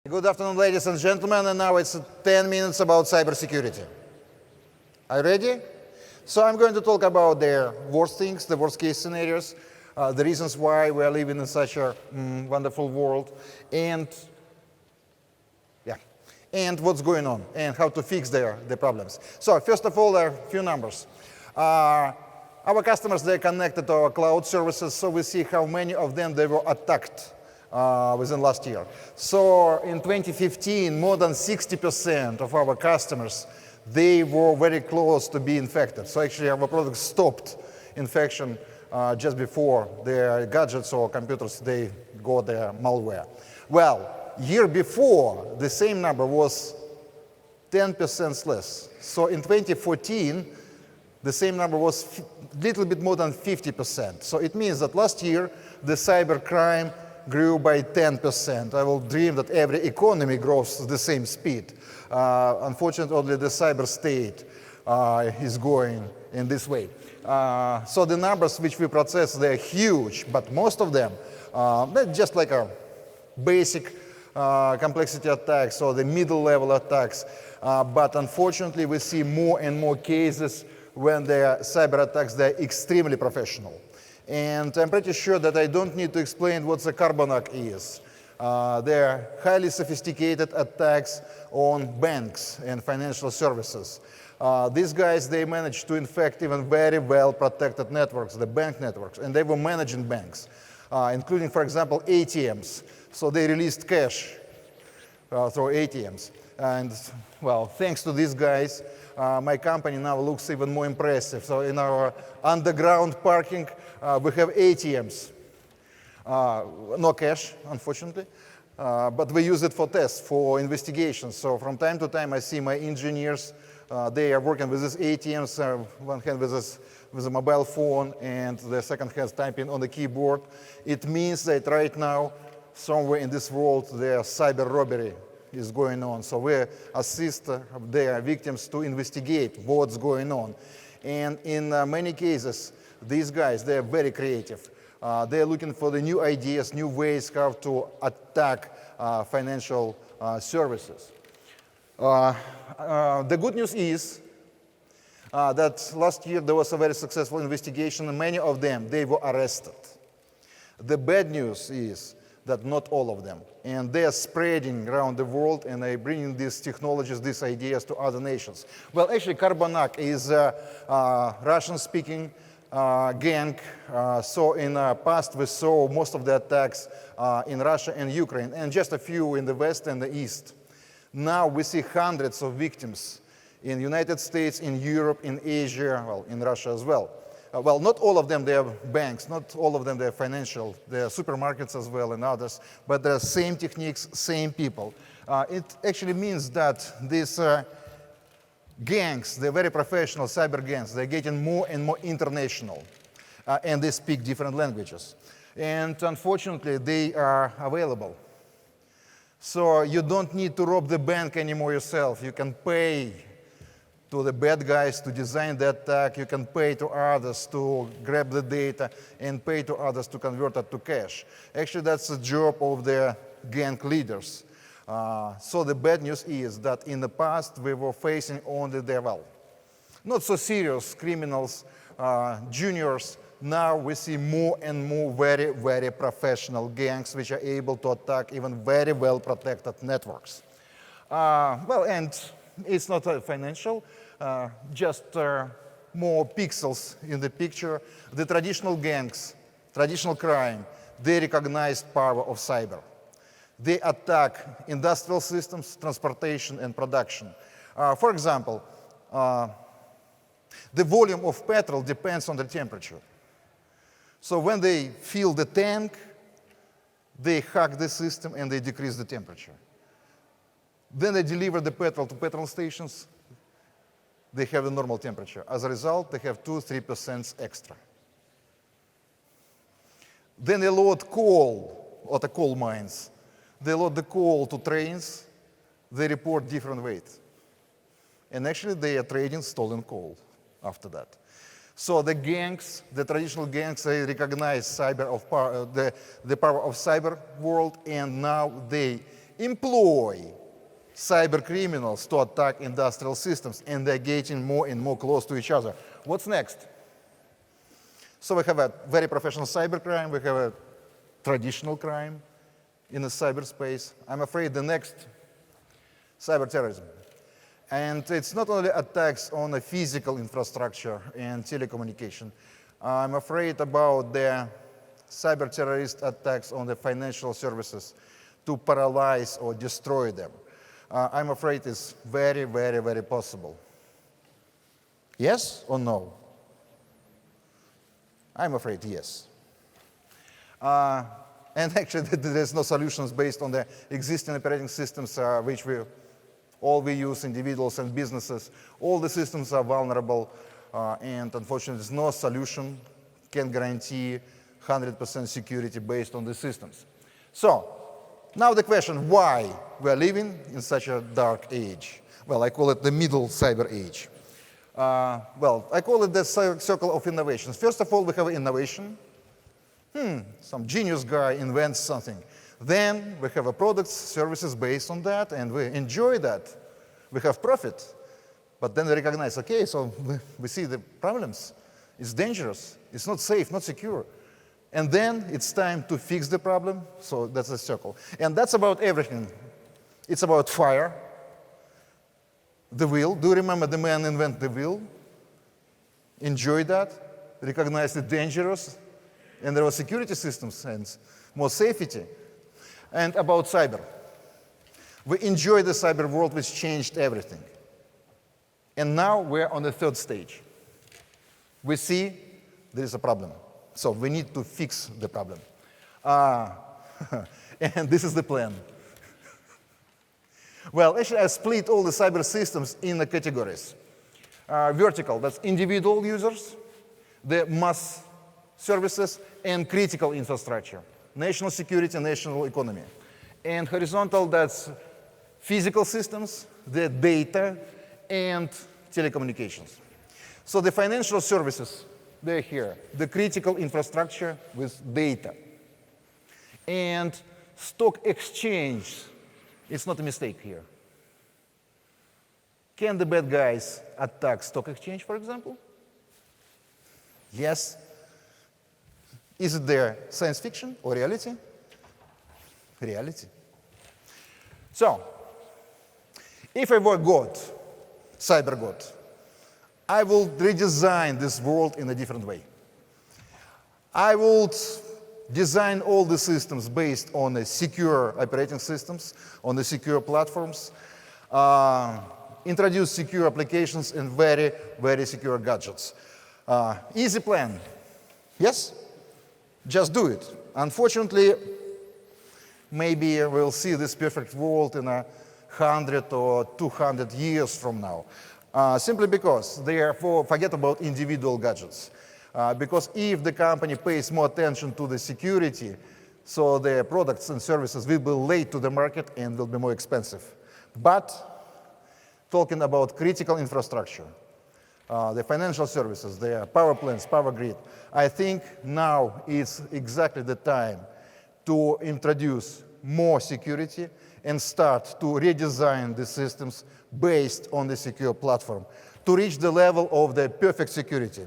Good afternoon, ladies and gentlemen, and now it's 10 minutes about cybersecurity. Are you ready? So I'm going to talk about the worst things, the worst case scenarios, the reasons why we are living in such a wonderful world, and what's going on, and how to fix the problems. So first of all, there are a few numbers. Our customers, they're connected to our cloud services, so we see how many of them they were attacked within last year. So in 2015, more than 60% of our customers, they were very close to being infected. So actually our product stopped infection just before their gadgets or computers, they got their malware. Well, year before, the same number was 10% less. So in 2014, the same number was a little bit more than 50%. So it means that last year, the cybercrime grew by 10%. I will dream that every economy grows at the same speed. Unfortunately, only the cyber state is going in this way. So the numbers which we process, they're huge, but most of them, they're just like a basic complexity attacks or the middle level attacks. But unfortunately, we see more and more cases when they're cyber attacks, they're extremely professional. And I'm pretty sure that I don't need to explain what the CyberCRIME is. They're highly sophisticated attacks on banks and financial services. These guys, they managed to infect even very well-protected networks, the bank networks, and they were managing banks, including, for example, ATMs. So they released cash through ATMs. And, well, thanks to these guys, my company now looks even more impressive. So in our underground parking, we have ATMs. No cash, unfortunately, but we use it for tests, for investigations. So from time to time, I see my engineers, they are working with these ATMs, one hand with a mobile phone, and the second hand typing on the keyboard. It means that right now, somewhere in this world, their cyber robbery is going on. So we assist their victims to investigate what's going on. And in many cases, these guys, they're very creative. They're looking for the new ideas, new ways how to attack financial services. The good news is that last year there was a very successful investigation, and many of them, they were arrested. The bad news is that not all of them. And they're spreading around the world, and they're bringing these technologies, these ideas to other nations. Well, actually, CyberCRIME is a Russian-speaking gang. So in the past, we saw most of the attacks in Russia and Ukraine, and just a few in the West and the East. Now we see hundreds of victims in the United States, in Europe, in Asia, well, in Russia as well. Well, not all of them, they are banks, not all of them, they are financial, they are supermarkets as well and others, but they're same techniques, same people. It actually means that these gangs, they're very professional cyber gangs, they're getting more and more international, and they speak different languages. And unfortunately, they are available. So you don't need to rob the bank anymore yourself. You can pay to the bad guys to design the attack. You can pay to others to grab the data and pay to others to convert it to cash. Actually, that's the job of the gang leaders. So the bad news is that in the past, we were facing only the, well, not so serious criminals, juniors. Now we see more and more very professional gangs which are able to attack even very well-protected networks. Well, and it's not financial, just more pixels in the picture. The traditional gangs, traditional crime, they recognize power of cyber. They attack industrial systems, transportation, and production. For example, the volume of petrol depends on the temperature. So when they fill the tank, they hack the system and they decrease the temperature. Then they deliver the petrol to petrol stations. They have a normal temperature. As a result, they have 2–3% extra. Then they load coal at the coal mines. They load the coal to trains. They report different weight. And actually, they are trading stolen coal after that. So the gangs, the traditional gangs, they recognize the power of cyber world, and now they employ cyber criminals to attack industrial systems, and they're getting more and more close to each other. What's next? So we have a very professional cybercrime, we have a traditional crime in the cyberspace. I'm afraid the next cyber terrorism. And it's not only attacks on the physical infrastructure and telecommunication. I'm afraid about the cyber terrorist attacks on the financial services to paralyze or destroy them. I'm afraid it's very, very, very possible. Yes or no? I'm afraid yes. And actually, there's no solutions based on the existing operating systems which we use, individuals and businesses. All the systems are vulnerable, and unfortunately, there's no solution can guarantee 100% security based on the systems. So, now the question, why we are living in such a dark age? Well, I call it the middle cyber age. Well, I call it the circle of innovations. First of all, we have innovation. Some genius guy invents something. Then we have a products, services based on that, and we enjoy that. We have profit. But then we recognize, okay, so we see the problems. It's dangerous. It's not safe, not secure. And then it's time to fix the problem. So that's a circle. And that's about everything. It's about fire, the wheel. Do you remember the man invented the wheel? Enjoy that, recognize the dangerous, and there were security systems and more safety. And about cyber. We enjoy the cyber world, which changed everything. And now we're on the third stage. We see there is a problem. So we need to fix the problem. And this is the plan. Well, actually, I split all the cyber systems in the categories. Vertical, that's individual users, the mass services, and critical infrastructure, national security, national economy. And horizontal, that's physical systems, the data, and telecommunications. So the financial services, they're here. The critical infrastructure with data. And stock exchange, it's not a mistake here. Can the bad guys attack stock exchange, for example? Yes. Is it there science fiction or reality? Reality. So, if I were God, cyber God, I will redesign this world in a different way. I would design all the systems based on the secure operating systems, on the secure platforms, introduce secure applications and very, very secure gadgets. Easy plan. Yes? Just do it. Unfortunately, maybe we'll see this perfect world in 100 or 200 years from now. Simply because, therefore, forget about individual gadgets. Because if the company pays more attention to the security, so the products and services will be late to the market and will be more expensive. But talking about critical infrastructure, the financial services, the power plants, power grid, I think now is exactly the time to introduce more security and start to redesign the systems based on the secure platform to reach the level of the perfect security.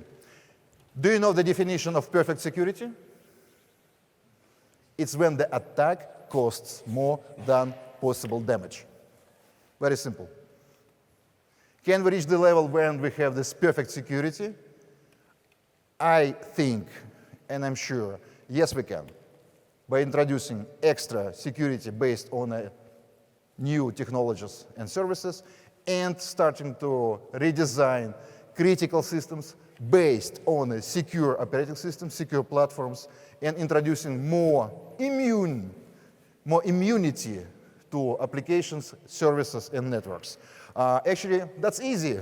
Do you know the definition of perfect security? It's when the attack costs more than possible damage. Very simple. Can we reach the level when we have this perfect security? I think, and I'm sure, yes we can, by introducing extra security based on new technologies and services, and starting to redesign critical systems based on a secure operating system, secure platforms, and introducing more immunity to applications, services, and networks. Actually, that's easy.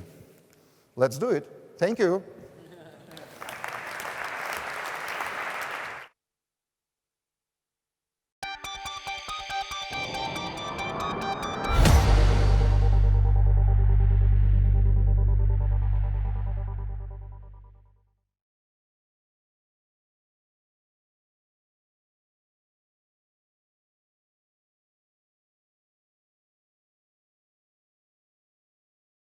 Let's do it. Thank you.